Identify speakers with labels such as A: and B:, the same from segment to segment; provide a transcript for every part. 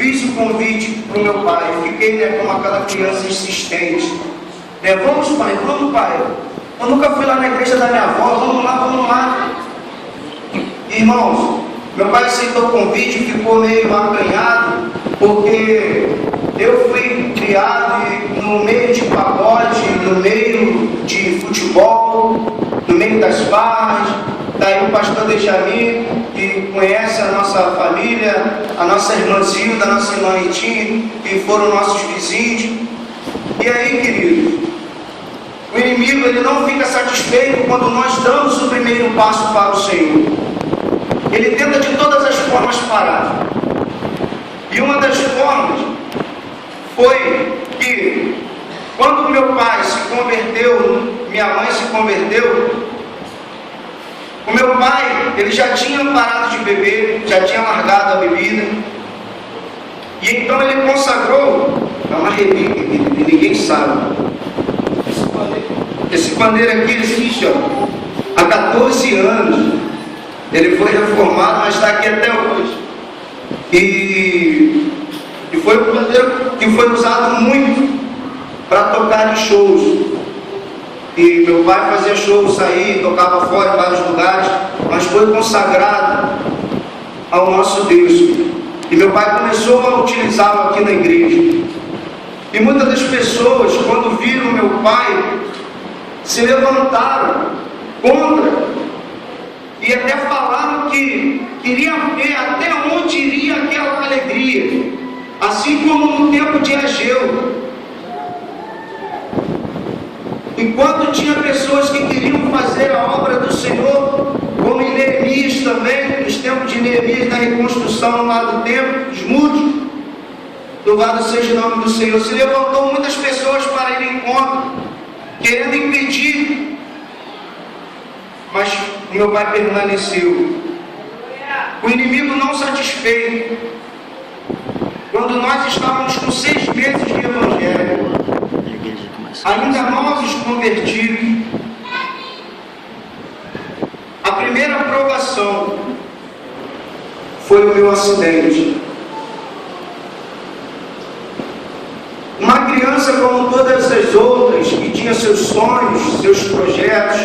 A: fiz o convite para o meu pai, fiquei como aquela criança insistente. Vamos pai, eu nunca fui lá na igreja da minha avó, vamos lá. Irmãos, meu pai aceitou o convite e ficou meio acanhado, porque eu fui criado no meio de pagode, no meio de futebol, no meio das farras. Daí o pastor Benjamin, que conhece a nossa família, a nossa irmã Zilda, a nossa irmã Itinha, que foram nossos vizinhos. E aí, queridos, o inimigo ele não fica satisfeito quando nós damos o primeiro passo para o Senhor. Ele tenta de todas as formas parar. E uma das formas foi que, quando meu pai se converteu, minha mãe se converteu, o meu pai, ele já tinha parado de beber, já tinha largado a bebida. E então ele consagrou, é uma relíquia que ninguém sabe. Esse pandeiro aqui existe, há 14 anos. Ele foi reformado, mas está aqui até hoje. E foi um pandeiro que foi usado muito para tocar em shows. E meu pai fazia shows, saía, tocava fora em vários lugares, mas foi consagrado ao nosso Deus. E meu pai começou a utilizá-lo aqui na igreja. E muitas das pessoas, quando viram meu pai, se levantaram contra e até falaram que queriam ver até onde iria aquela alegria, assim como no tempo de Ageu. Enquanto tinha pessoas que queriam fazer a obra do Senhor, como em Neemias também, nos tempos de Neemias, da reconstrução lá do templo, dos muros, louvado seja o nome do Senhor, se levantou muitas pessoas para irem contra, querendo impedir, mas o meu pai permaneceu. O inimigo não satisfeito, quando nós estávamos com 6 meses de evangelho, ainda novos convertidos, a primeira provação foi o meu acidente. Uma criança como todas as outras, que tinha seus sonhos, seus projetos,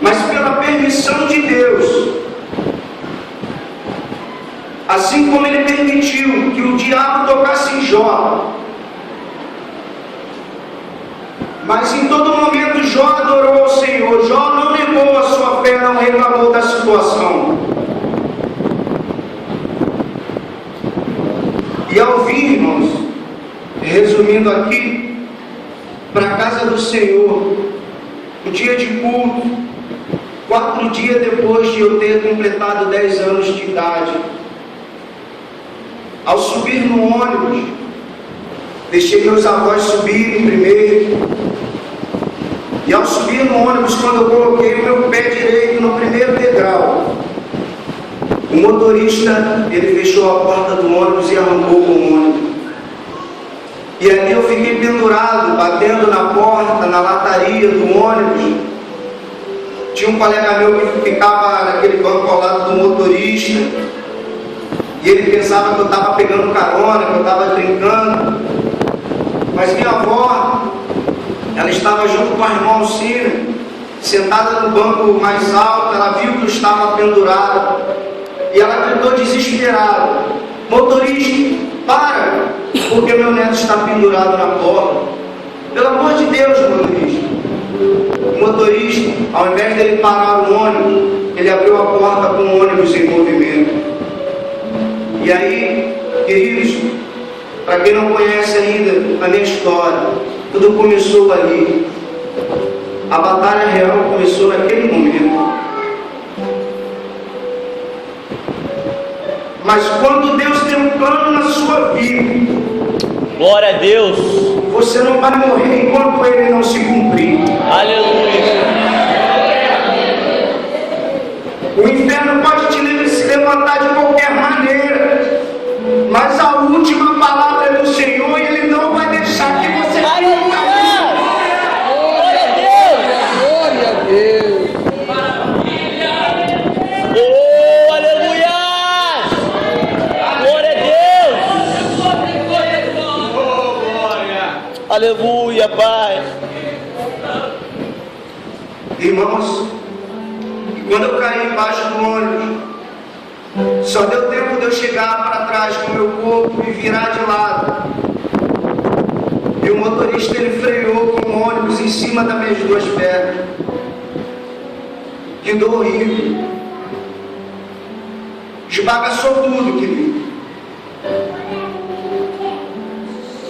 A: mas pela permissão de Deus, assim como Ele permitiu que o diabo tocasse em Jó, mas em todo momento Jó adorou ao Senhor. Jó não negou a sua fé, não reclamou da situação. E ao vir, irmãos, resumindo aqui, para a casa do Senhor, o dia de culto, 4 dias depois de eu ter completado 10 anos de idade, ao subir no ônibus, deixei meus avós subirem primeiro. E ao subir no ônibus, quando eu coloquei o meu pé direito no primeiro degrau, o motorista, ele fechou a porta do ônibus e arrancou com o ônibus. E ali eu fiquei pendurado, batendo na porta, na lataria do ônibus. Tinha um colega meu que ficava naquele banco ao lado do motorista. E ele pensava que eu estava pegando carona, que eu estava brincando. Mas minha avó, ela estava junto com a irmã Alcina, sentada no banco mais alto. Ela viu que eu estava pendurado e ela gritou desesperada: motorista, para, porque meu neto está pendurado na porta. Pelo amor de Deus, motorista. O motorista, ao invés dele parar o ônibus, ele abriu a porta com o ônibus em movimento. E aí, queridos, para quem não conhece ainda a minha história, tudo começou ali. A batalha real começou naquele momento. Mas quando Deus tem um plano na sua vida,
B: glória a Deus,
A: você não vai morrer enquanto ele não se cumprir.
B: Aleluia.
A: O inferno pode se levantar de qualquer maneira, mas a última palavra é do Senhor e Ele não vai deixar que você
B: Aleluia. Glória a Deus.
C: Glória a Deus.
B: Oh, aleluia. Aleluia, Pai.
A: Irmãos, e quando eu caí embaixo do ônibus, só deu tempo de eu chegar para trás com o meu corpo e virar de lado. E o motorista ele freou com o ônibus em cima das minhas duas pernas. Que dor horrível. Esbagaçou tudo, querido.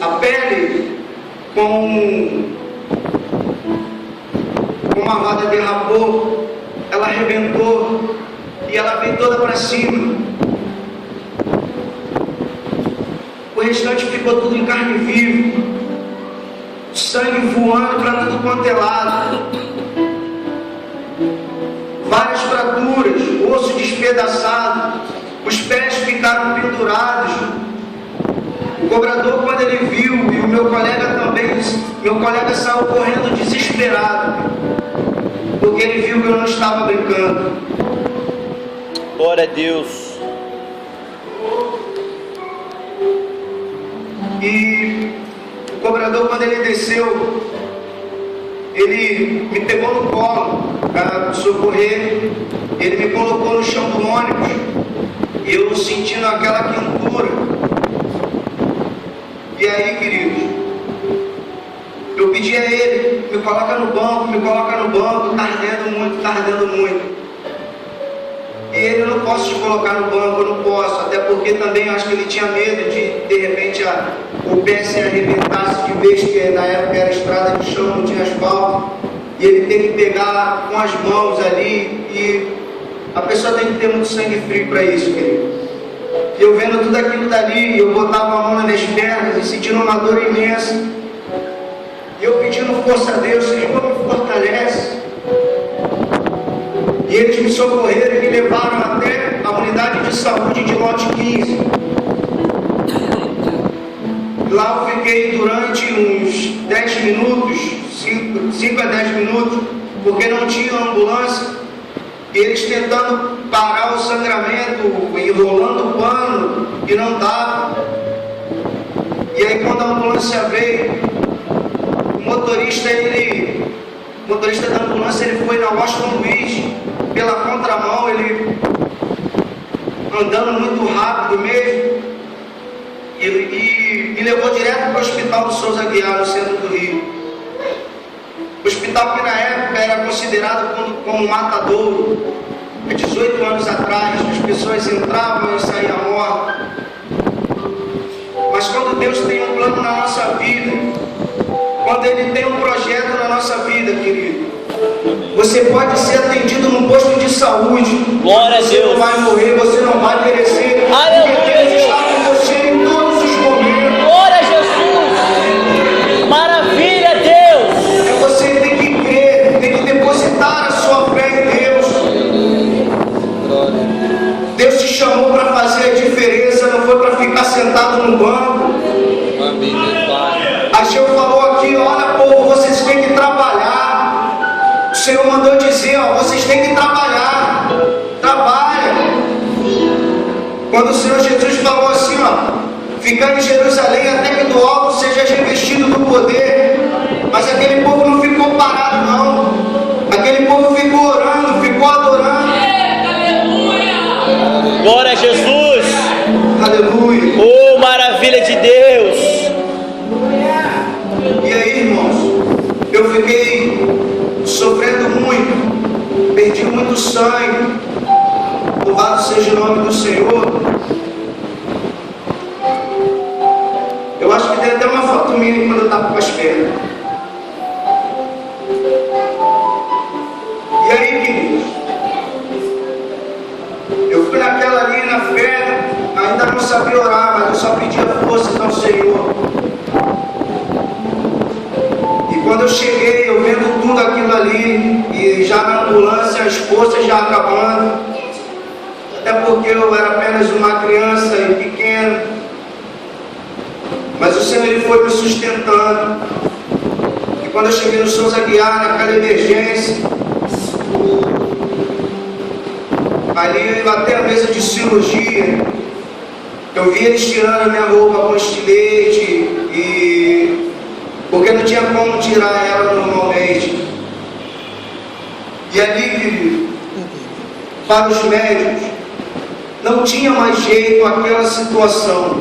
A: A pele com uma roda derrapou, ela arrebentou e ela veio toda para cima. O restante ficou tudo em carne viva, sangue voando para tudo quanto é lado, várias fraturas, osso despedaçado, os pés ficaram pendurados. O cobrador, quando ele viu, e o meu colega também, meu colega saiu correndo desesperado, porque ele viu que eu não estava brincando.
B: Glória a Deus.
A: E o cobrador, quando ele desceu, ele me pegou no colo para socorrer, ele me colocou no chão do ônibus, e eu sentindo aquela quentura. E aí, queridos, eu pedi a ele, me coloca no banco, tá ardendo muito. E ele, eu não posso te colocar no banco, eu não posso, até porque também acho que ele tinha medo de repente, o pé se arrebentasse de vez, que na época era estrada de chão, não tinha asfalto, e ele tem que pegar com as mãos ali, e a pessoa tem que ter muito sangue frio para isso, querido. E eu vendo tudo aquilo dali, eu botava a mão nas minhas pernas e sentindo uma dor imensa. E eu pedindo força a Deus, Senhor, me fortalece. E eles me socorreram e me levaram até a unidade de saúde de lote 15. Lá eu fiquei durante uns 10 minutos, 5 a 10 minutos, porque não tinha ambulância. E eles tentando parar o sangramento, enrolando o pano, e não dava. E aí quando a ambulância veio, o motorista da ambulância, ele foi na Washington Luiz, pela contramão, ele andando muito rápido mesmo, e me levou direto para o hospital do Souza Aguiar, no centro do Rio. Hospital que na época era considerado como um matadouro. Há 18 anos atrás, as pessoas entravam e saíam mortas. Mas quando Deus tem um plano na nossa vida, quando Ele tem um projeto na nossa vida, querido, você pode ser atendido num posto de saúde.
B: Glória a
A: Você
B: Deus.
A: não vai morrer, você não vai perecer.
B: Aleluia,
A: Porque Deus
B: Deus.
A: está com você em todos os momentos.
B: Glória a Jesus. Maravilha, Deus.
A: Você tem que crer, tem que depositar a sua fé em Deus. Deus te chamou para fazer a diferença, não foi para ficar sentado no banco. A Senhor falou aqui, olha povo, vocês têm que trabalhar. O Senhor mandou dizer, ó, vocês têm que trabalhar. Trabalha. Quando o Senhor Jesus falou assim, ó, ficar em Jerusalém até que do alto seja revestido do poder. Mas aquele povo não ficou parado, não. Aquele povo ficou orando, ficou adorando.
B: Glória a Jesus.
A: Aleluia.
B: Oh, maravilha de Deus.
A: E aí, irmãos, eu fiquei sofrendo muito, perdi muito sangue. Louvado seja o nome do Senhor. Eu acho que tem até uma foto minha quando eu estava com as pernas. E aí, queridos, eu fui naquela ali na fé, ainda não sabia orar, mas eu só pedia força ao Senhor. E quando eu cheguei, eu vendo tudo aquilo ali, e já na ambulância, as forças já acabando, até porque eu era apenas uma criança e pequena, mas o Senhor ele foi me sustentando. E quando eu cheguei no Souza Aguiar, naquela emergência, ali até a mesa de cirurgia, eu vi eles tirando a minha roupa com estilete, e porque não tinha como tirar ela normalmente. E ali, querido, para os médicos, não tinha mais jeito aquela situação.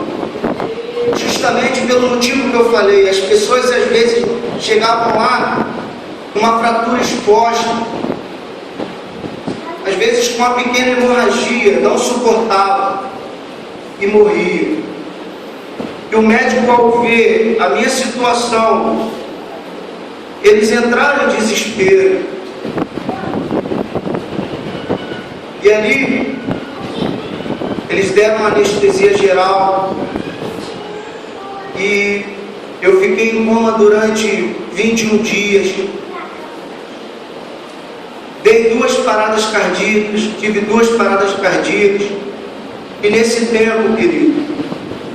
A: Justamente pelo motivo que eu falei, as pessoas às vezes chegavam lá com uma fratura exposta, às vezes com uma pequena hemorragia, não suportava e morria. E o médico, ao ver a minha situação, eles entraram em desespero. E ali, eles deram uma anestesia geral e eu fiquei em coma durante 21 dias. Dei 2 paradas cardíacas, tive 2 paradas cardíacas. E nesse tempo, querido,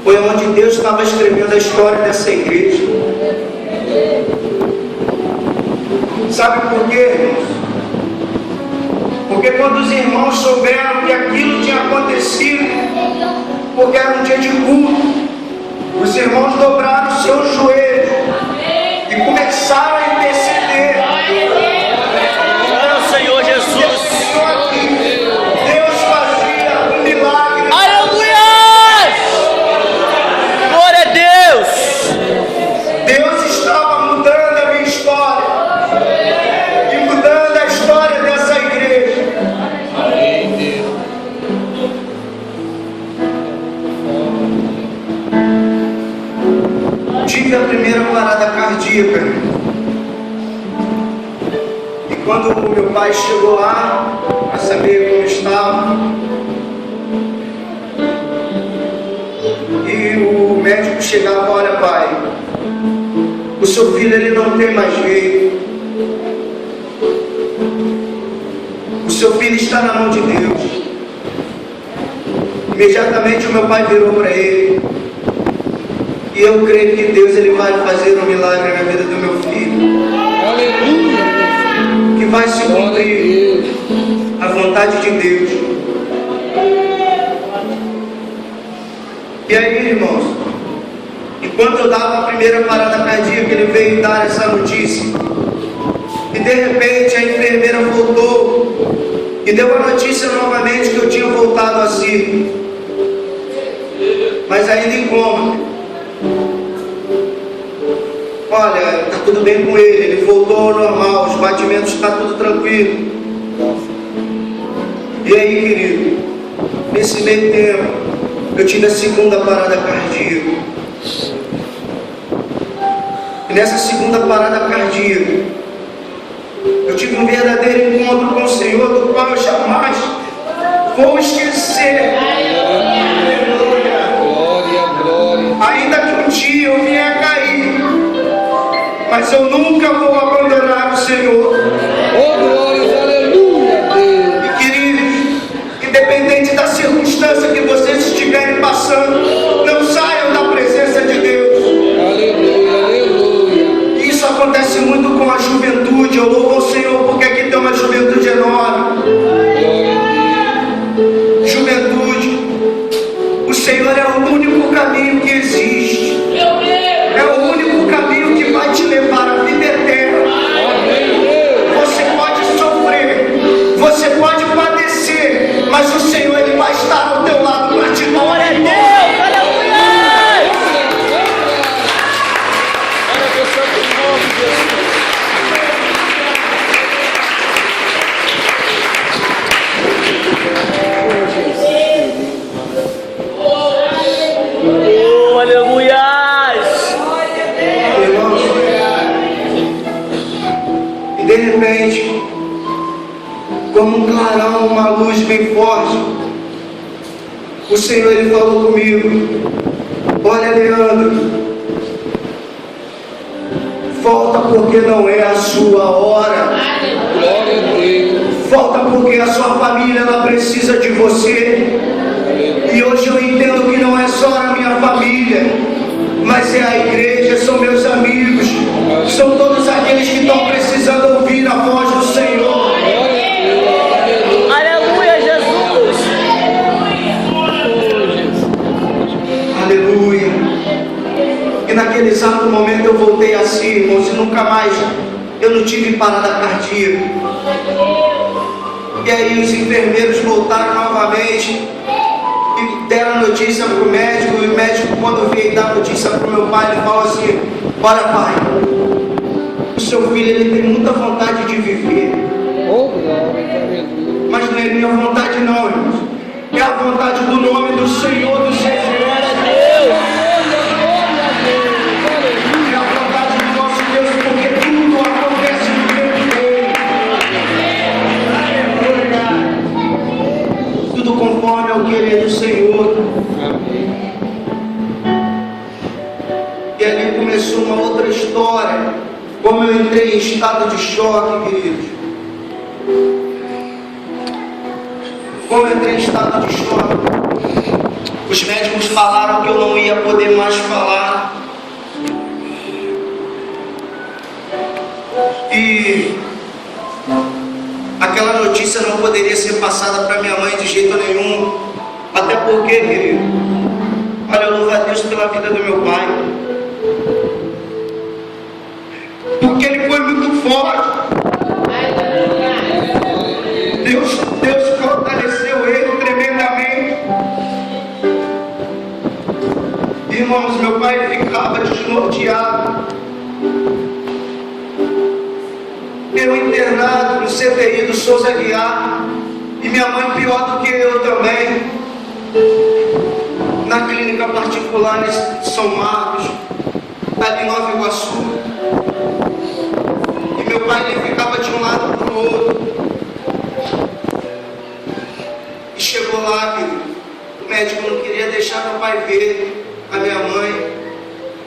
A: foi onde Deus estava escrevendo a história dessa igreja. Sabe por quê, irmãos? Porque quando os irmãos souberam que aquilo tinha acontecido, porque era um dia de culto, os irmãos dobraram os seus joelhos e começaram a interceder.
B: Glória ao Senhor Jesus.
A: Deus fazia um milagre.
B: Aleluia! Glória a Deus.
A: Deus estava mudando a minha história e mudando a história dessa igreja. Tive a primeira parada cardíaca. E quando o meu pai chegou lá para saber como estava, e o médico chegava: olha, pai, o seu filho ele não tem mais jeito. O seu filho está na mão de Deus. Imediatamente o meu pai virou para ele: e eu creio que Deus ele vai fazer um milagre na vida do meu filho.
C: Aleluia.
A: Que vai se cumprir a vontade de Deus. E aí, irmãos, enquanto eu dava a primeira parada cardíaca, ele veio dar essa notícia. E de repente a enfermeira voltou e deu a notícia novamente que eu tinha voltado a si, mas ainda em coma. Olha, está tudo bem com ele voltou ao normal, os batimentos está tudo tranquilo. E aí, querido, nesse meio tempo, eu tive a segunda parada cardíaca. E nessa segunda parada cardíaca, eu tive um verdadeiro encontro com o Senhor, do qual eu jamais vou esquecer.
C: Glória, glória.
A: Ainda que um dia eu venha a cair, mas eu nunca vou abandonar o Senhor.
C: Oh, glória, aleluia, Deus.
A: E queridos, independente da circunstância que vocês estiverem passando, não saiam da presença de Deus.
C: Aleluia, aleluia.
A: Isso acontece muito com a juventude. Eu louvo ao Senhor porque aqui tem uma juventude enorme.
C: Glória a Deus.
A: Juventude, o Senhor é o único caminho que existe. É o único caminho que vai te levar à vida eterna. Você pode sofrer, você pode padecer, mas o Senhor ele vai estar ao teu lado para te dar.
B: Glória a Deus. Aleluia! Glória ao santo nome de Jesus. Oh, aleluias!
A: Irmãos, e de repente, como um clarão, uma luz bem forte, o Senhor ele falou comigo: olha, Leandro, volta porque não é a sua hora.
C: Glória a Deus.
A: Volta porque a sua família ela precisa de você. E hoje eu entendo que não é só a minha família, mas é a igreja, são meus amigos, são todos aqueles que estão precisando ouvir a voz do Senhor.
B: Aleluia, Jesus!
A: Aleluia. E naquele naquele exato momento eu voltei assim, irmãos, e nunca mais eu não tive parada cardíaca. E aí os enfermeiros voltaram novamente e deram notícia para o médico, e o médico, quando veio dar notícia para o meu pai, ele falou assim: olha, pai, o seu filho ele tem muita vontade de viver,
C: Oh, glória, aleluia.
A: mas não é minha vontade não, irmãos, é a vontade do nome do Senhor dos Exércitos. É a vontade do nosso Deus, porque tudo acontece no tempo dele. Tudo conforme ao querer do Senhor.
C: Amém.
A: E ali começou uma outra história. Como eu entrei em estado de choque, queridos. Como eu entrei em estado de choque. Os médicos falaram que eu não ia poder mais falar. E aquela notícia não poderia ser passada para minha mãe de jeito nenhum. Até porque, querido, olha, eu louvo a Deus pela vida do meu pai. Porque ele foi muito forte. Deus fortaleceu ele tremendamente. Irmãos, meu pai ficava desnorteado. Eu internado no CTI do Souza Aguiar. E minha mãe pior do que eu também. Na clínica particular em São Marcos, ali em Nova Iguaçu. E meu pai ele ficava de um lado para o outro. E chegou lá, querido, o médico não queria deixar meu pai ver a minha mãe.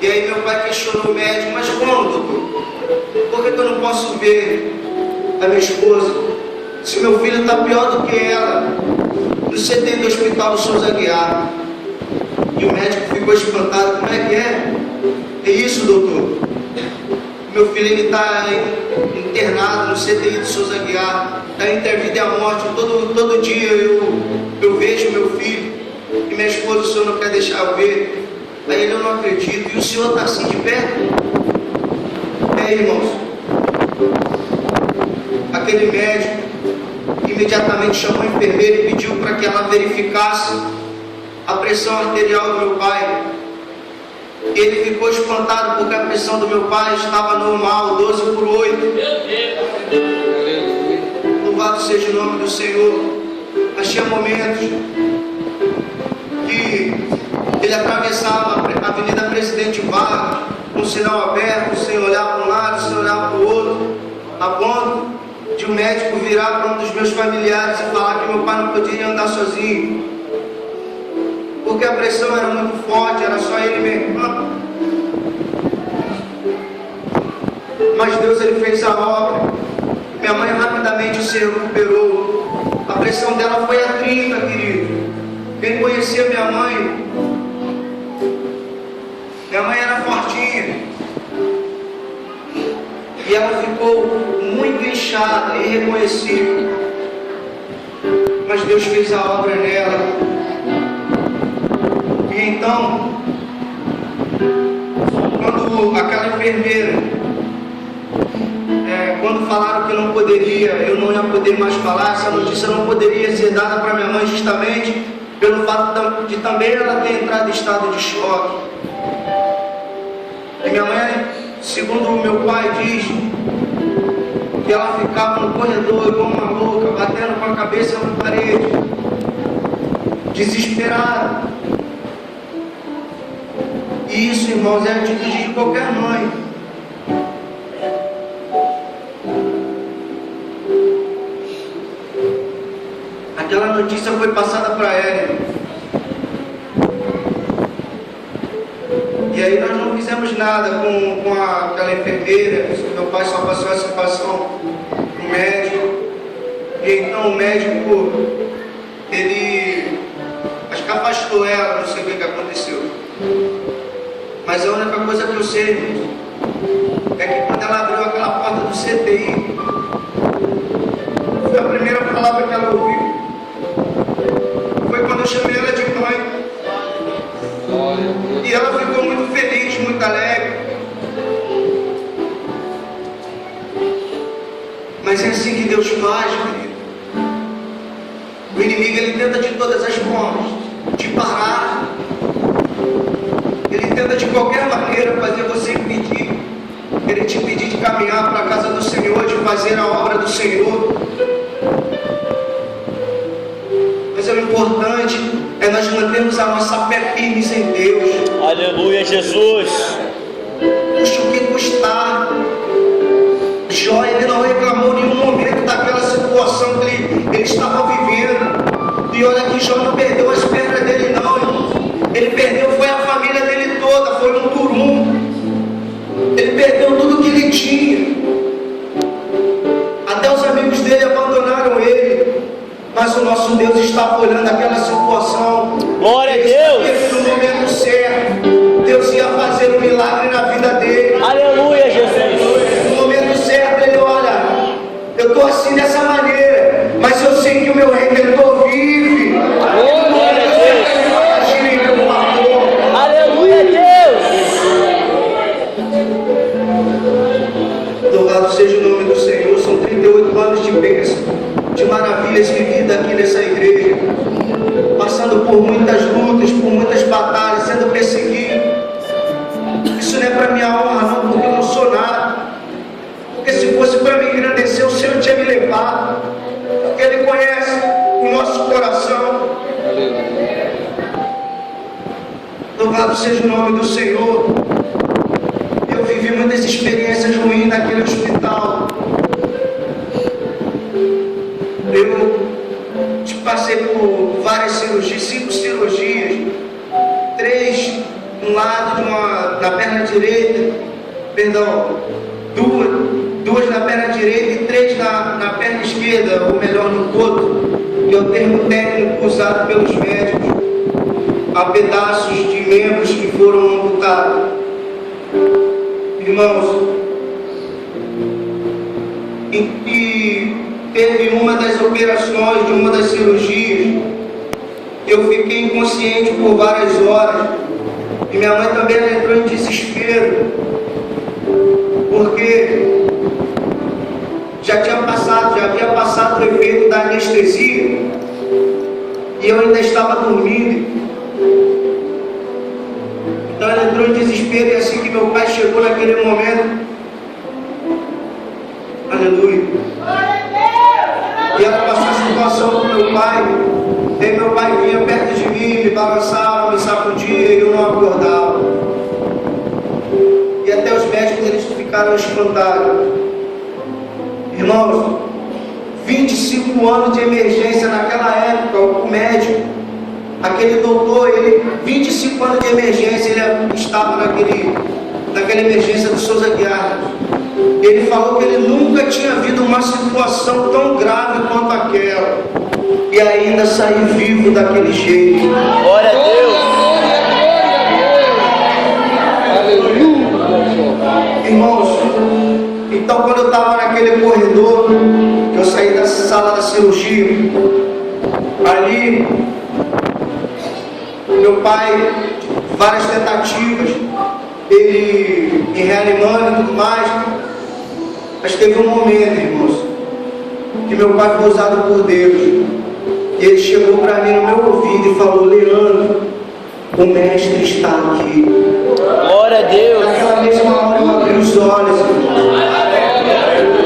A: E aí meu pai questionou o médico: mas como, doutor? Por que eu não posso ver a minha esposa? Se meu filho está pior do que ela, no CT do Hospital do Souza Aguiar. E o médico ficou espantado: como é que é? É isso, doutor? Meu filho está internado no CTI do Souza Aguiar, está entre a vida e a morte. Todo dia eu vejo meu filho, e minha esposa, o senhor não quer deixar eu ver. Aí ele: eu não acredito. E o senhor está assim de perto? Irmãos, aquele médico imediatamente chamou a enfermeira e pediu para que ela verificasse a pressão arterial do meu pai. Ele ficou espantado porque a pressão do meu pai estava normal, 12/8. Louvado seja o nome do Senhor. Mas tinha momentos que ele atravessava a Avenida Presidente Vargas com o sinal aberto, sem olhar para um lado, sem olhar para o outro, a ponto de um médico virar para um dos meus familiares e falar que meu pai não podia andar sozinho, porque a pressão era muito forte, era só ele mesmo. Mas Deus ele fez a obra. Minha mãe rapidamente se recuperou. A pressão dela foi a 30, querido. Quem conhecia minha mãe era fortinha. E ela ficou muito inchada, irreconhecível. Mas Deus fez a obra nela. E então, quando aquela enfermeira, quando falaram que não poderia, eu não ia poder mais falar, essa notícia não poderia ser dada para minha mãe, justamente pelo fato de também ela ter entrado em estado de choque. E minha mãe, segundo o meu pai diz, que ela ficava no corredor igual uma louca, batendo com a cabeça na parede, desesperada. E isso, irmãos, é a atitude de qualquer mãe. Aquela notícia foi passada para ela. E aí nós não fizemos nada com aquela enfermeira. Meu pai só passou a situação para o médico. E então o médico, ele acho que afastou ela, não sei o que aconteceu. Mas a única coisa que eu sei é que quando ela abriu aquela porta do CTI, foi a primeira palavra que ela ouviu. Foi quando eu chamei ela de mãe. E ela ficou muito feliz, muito alegre. assim que Deus faz, querido. O inimigo, ele tenta de todas as formas te parar. Ele tenta de qualquer maneira fazer você impedir. Ele te impedir de caminhar para a casa do Senhor, de fazer a obra do Senhor. Mas o importante é nós mantermos a nossa fé firmes em Deus.
B: Aleluia, Jesus.
A: Custe o que custar. Jó, ele não reclamou em nenhum momento daquela situação que ele estava vivendo. E olha que Jó não perdeu as pernas dele não, irmão. Ele perdeu, foi a família dele toda, foi um por um. Ele perdeu tudo que ele tinha. Até os amigos dele abandonaram ele. Mas o nosso Deus estava olhando aquela situação.
B: Glória a
A: Ele
B: Deus.
A: sabia que no momento certo, Deus ia fazer um milagre na vida dele.
B: Aleluia, Jesus.
A: No momento certo, ele olha, eu estou assim dessa maneira, mas eu sei que o meu Redentor vive.
B: Glória a Deus.
A: Imagine, meu pastor.
B: Aleluia, Deus.
A: Louvado seja o nome do Senhor. São 38 anos de bênção, de maravilhas vividas aqui nessa igreja, passando por muitas lutas, por muitas batalhas, sendo perseguido. Isso não é para minha honra não, porque eu não sou nada. Porque se fosse para me engrandecer, o Senhor tinha me levado. Porque Ele conhece o nosso coração. Louvado seja o nome do Senhor. Eu vivi muitas experiências ruins naquele hospital. Eu passei por várias cirurgias, 5 cirurgias, 3 de um lado na perna direita, duas na perna direita e 3 na perna esquerda, ou melhor, no coto, que é o termo técnico usado pelos médicos. Há pedaços de membros que foram amputados. Irmãos, e teve uma das operações, de uma das cirurgias, eu fiquei inconsciente por várias horas. E minha mãe também entrou em desespero, porque já havia passado o efeito da anestesia, e eu ainda estava dormindo. Então ela entrou em desespero, e assim que meu pai chegou naquele momento, aleluia, e ela passou a situação com meu pai. E aí meu pai vinha perto de mim, me balançava, me sacudia, e eu não acordava. E até os médicos, eles ficaram espantados. Irmãos, 25 anos de emergência naquela época. O médico, aquele doutor, ele 25 anos de emergência, ele estava naquela emergência do Souza Guiar. Ele falou que ele nunca tinha visto uma situação tão grave quanto aquela, e ainda saiu vivo daquele jeito.
B: Glória a Deus.
A: Irmãos, então quando eu estava naquele corredor, que eu saí da sala da cirurgia, ali, meu pai, várias tentativas, ele me reanimando e tudo mais, mas teve um momento, irmãos, que meu pai foi usado por Deus. E ele chegou para mim no meu ouvido e falou: Leandro, o mestre está aqui.
B: Glória a Deus.
A: Naquela mesma hora eu abri os olhos.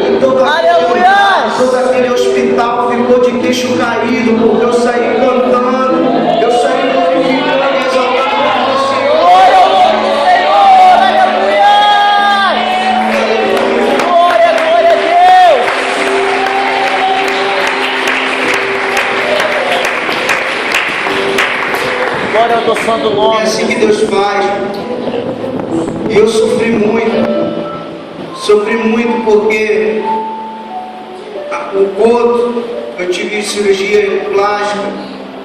A: E todo aquele hospital ficou de queixo caído, porque eu saí cantando, eu saí glorificando e exaltando o nome do Senhor.
B: Glória ao nome do Senhor. Aleluia. Glória, glória a Deus. Glória ao teu santo nome.
A: É assim que Deus faz. E eu sofri muito porque o coto, eu tive cirurgia plástica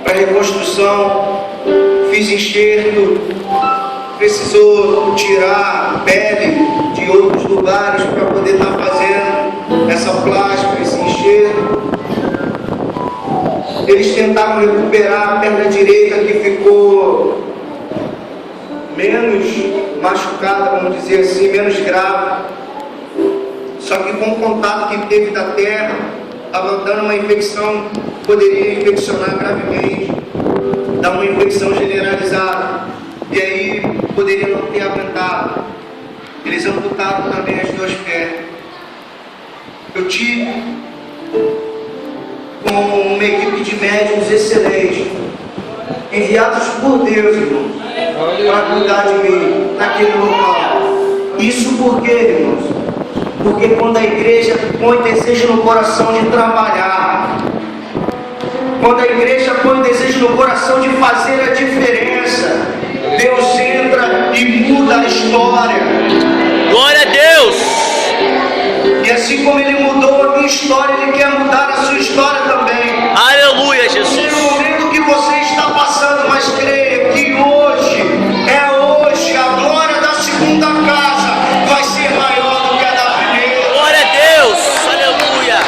A: para reconstrução, fiz enxerto, precisou tirar pele de outros lugares para poder estar fazendo essa plástica, esse enxerto. Eles tentaram recuperar a perna direita, que ficou menos machucada, vamos dizer assim, menos grave. Só Só que com o contato que teve da terra, estava dando uma infecção, poderia infeccionar gravemente, dar uma infecção generalizada. E aí poderia não ter aguentado. Eles amputaram também as duas pernas. Eu tive com uma equipe de médicos excelente, enviados por Deus, irmãos, para cuidar de mim naquele local. Isso por quê, irmãos? Porque quando a igreja põe desejo no coração de trabalhar, quando a igreja põe desejo no coração de fazer a diferença, Deus entra e muda a história.
D: Glória a Deus!
A: E assim como Ele mudou a minha história, Ele quer mudar a sua história também.
D: Aleluia,
A: Não sei o
D: Jesus!
A: momento que você está passando, mas creia que hoje, a glória da segunda casa vai ser maior do que a da primeira.
D: Glória a Deus! Aleluia!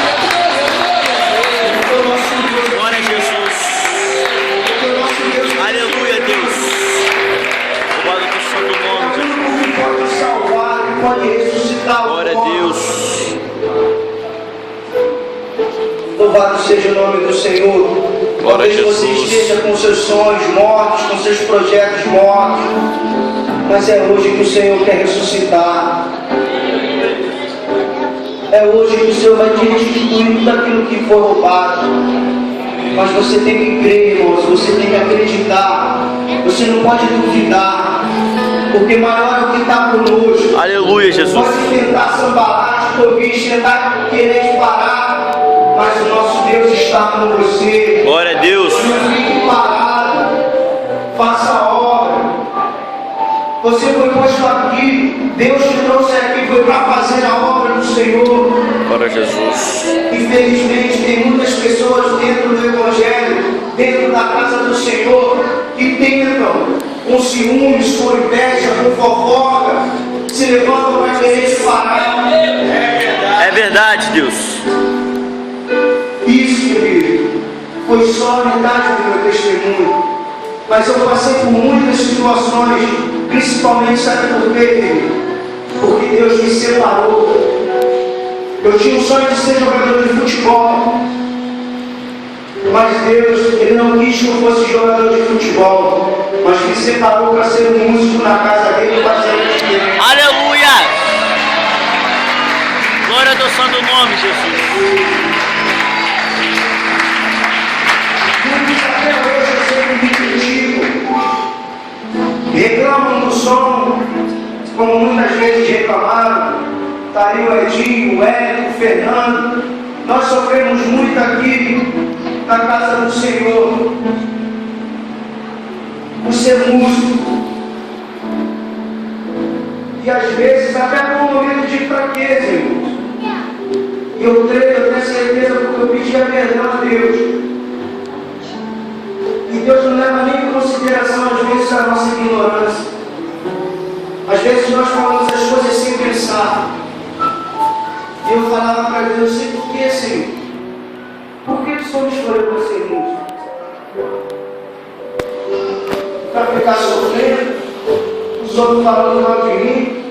A: Porque o nosso Deus,
D: Glória a Jesus!
A: porque o nosso Deus
D: Aleluia, Deus! Louvado que o santo nome, Jesus!
A: Ele pode salvar, Ele pode ressuscitar o
D: Glória a
A: morto.
D: Deus!
A: Louvado seja o nome do Senhor.
D: Glória a
A: Talvez você
D: Jesus.
A: esteja com seus sonhos mortos, com seus projetos mortos, mas é hoje que o Senhor quer ressuscitar. É hoje que o Senhor vai te restituir tudo aquilo que foi roubado. Mas você tem que crer, irmãos, você tem que acreditar. Você não pode duvidar, porque maior é o que está conosco.
D: Aleluia, Jesus!
A: Pode tentar sambalar, te ouvir, tentar querer te parar, mas o nosso Deus está com você.
D: Glória a Deus!
A: Não fique parado, faça a obra. Você foi posto aqui, Deus te trouxe aqui, foi para fazer a obra do Senhor.
D: Glória a Jesus!
A: Infelizmente, tem muitas pessoas dentro do Evangelho, dentro da casa do Senhor, que tentam, com ciúmes, com inveja, com fofoca, se levantam para querer te parar.
D: É verdade, Deus!
A: Isso, querido, foi só a metade do meu testemunho. Mas eu passei por muitas situações, principalmente, sabe por quê, querido? Porque Deus me separou. Eu tinha um sonho de ser jogador de futebol, mas Deus, Ele não quis que eu fosse jogador de futebol, mas me separou para ser um músico na casa dele e fazer a diferença.
D: Aleluia! Glória ao teu santo nome, Jesus!
A: Muitos até hoje eu sempre me critico, reclamam do som, como muitas vezes reclamaram. Está aí o Edinho, o Hélio, o Fernando. Nós sofremos muito aqui na casa do Senhor por ser músico. E às vezes até por um momento de fraqueza, irmãos. E eu tenho certeza porque eu pedi a perdão a Deus. E Deus não leva nem em consideração às vezes a nossa ignorância. Às vezes nós falamos as coisas sem pensar. E eu falava para Deus, sei por que, Senhor? Por que o Senhor me escolheu para ser músico? Para ficar sofrendo, os outros falando mal de mim.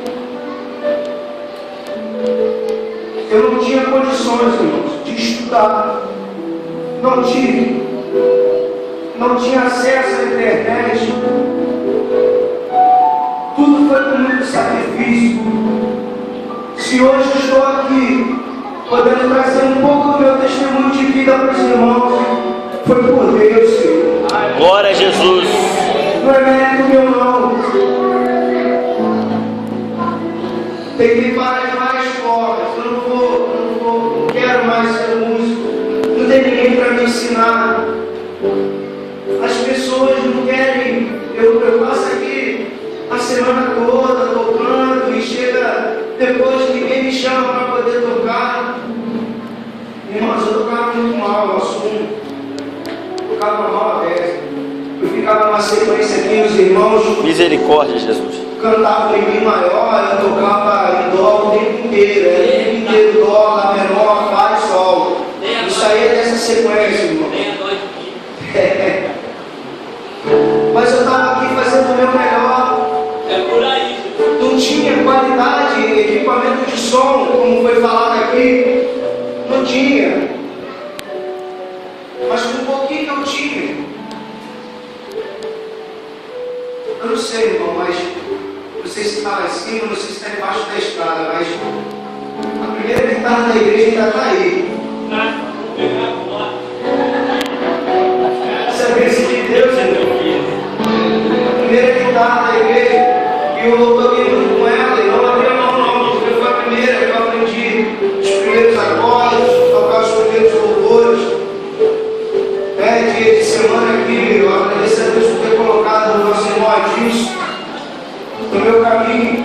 A: Eu não tinha condições, irmãos, de estudar. Não tive. Não tinha acesso à internet. Tudo foi com muito sacrifício. Se hoje eu estou aqui, podendo trazer um pouco do meu testemunho de vida para os irmãos, foi por Deus, Senhor.
D: Glória a Jesus!
A: Não é mérito meu, não. Tentei parar de várias formas. Eu não quero mais ser músico. Não tem ninguém para me ensinar. As pessoas não querem. Eu passo aqui a semana toda tocando e chega depois ninguém me chama para poder tocar. Irmãos, eu tocava muito mal, eu assumo. Tocava mal a vez. Eu ficava numa sequência aqui, os irmãos
D: Misericórdia, Jesus!
A: cantavam em Mi maior, eu tocava em Dó o tempo inteiro. Era o tempo inteiro, Dó, Lá menor, Fá e Sol. Eu saía dessa sequência, irmão. Mas eu estava aqui fazendo o meu melhor.
B: É por aí.
A: Não tinha qualidade, equipamento de som, como foi falado Eu não sei, irmão, mas não sei se está lá em cima, não sei se está embaixo da escada, mas a primeira guitarra da igreja ainda está aí. Essa é a bênção de Deus, irmão. A primeira guitarra da igreja, e eu toquei muito com ela, e não abri a mão não, porque foi a primeira que eu aprendi os primeiros acordes, tocar os primeiros louvores. Dia de semana aqui, eu agradeço a Deus por ter colocado o nosso irmão Adilson no meu caminho.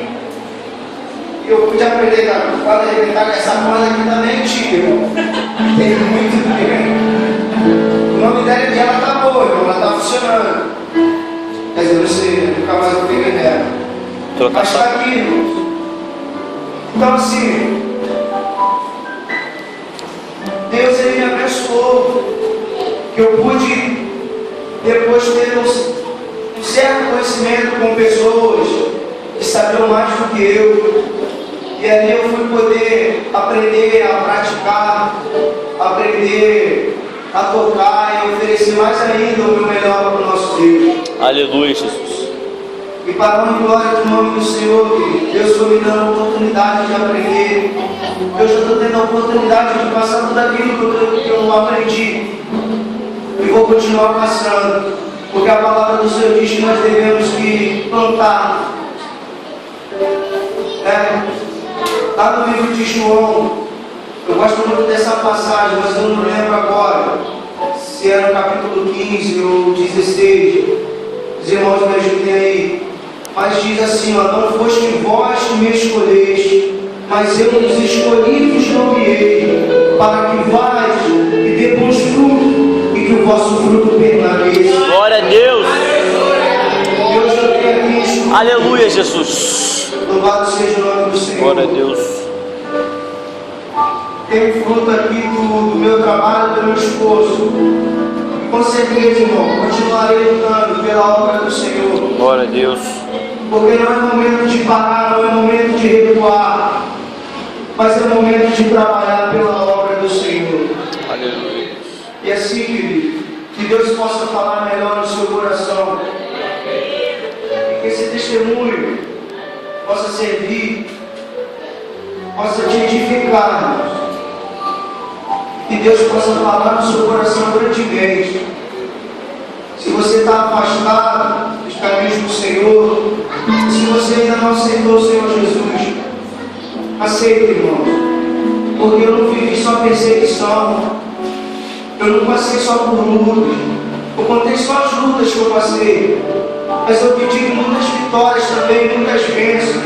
A: E eu pude aprender a arrebentar com essa corda aqui também antiga, irmão. Tem muito tempo. O nome dela tá bom, irmão, ela tá funcionando. Quer dizer, eu não sei, nunca mais eu peguei nela. Mas tá aqui, irmão. Então assim, Deus ele me abençoou, que eu pude depois ter um certo conhecimento com pessoas que sabiam mais do que eu, e ali eu fui poder aprender a praticar, aprender a tocar e oferecer mais ainda o meu melhor para o nosso Deus.
D: Aleluia, Jesus.
A: E para a honra e glória do nome do Senhor, que Deus foi me dando a oportunidade de aprender. Eu já estou tendo a oportunidade de passar tudo aquilo que eu aprendi. E vou continuar passando, porque a palavra do Senhor diz que nós devemos que plantar. Lá no livro de João, eu gosto muito dessa passagem, mas eu não lembro agora se era no capítulo 15 ou 16. Os irmãos me ajudem aí. Mas diz assim, ó, não foste vós que me escolheste, mas eu vos escolhi e vos nomeei, para que vás e dê bons frutos, e que o vosso fruto permaneça.
D: Glória a Deus.
A: Deus já tem aqui.
D: Aleluia, Jesus.
A: Louvado seja o nome do Senhor.
D: Glória a Deus.
A: Tem fruto aqui do meu trabalho, do meu esforço. E com certeza, irmão, continuarei lutando pela obra do Senhor.
D: Glória a Deus.
A: Porque não é momento de parar, não é momento de recuar, mas é momento de trabalhar pela obra do Senhor.
D: Aleluia.
A: E assim, querido, que Deus possa falar melhor no seu coração. E que esse testemunho possa servir, possa te edificar. Que Deus possa falar no seu coração grandemente. Se você está afastado dos caminhos do Senhor, se você ainda não aceitou o Senhor Jesus, aceita, irmão. Porque eu não vivi só perseguição, eu não passei só por lutas, eu contei só as lutas que eu passei, mas eu pedi muitas vitórias também, muitas bênçãos.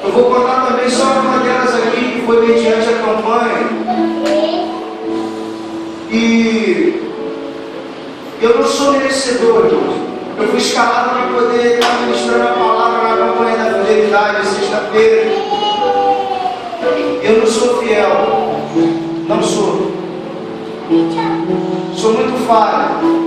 A: Eu vou contar também só uma delas aqui, que foi mediante a campanha. E eu não sou merecedor, irmãos. Eu fui escalado para poder estar ministrando a palavra na campanha da fidelidade, sexta-feira. Eu não sou fiel. Não sou. Sou muito falho.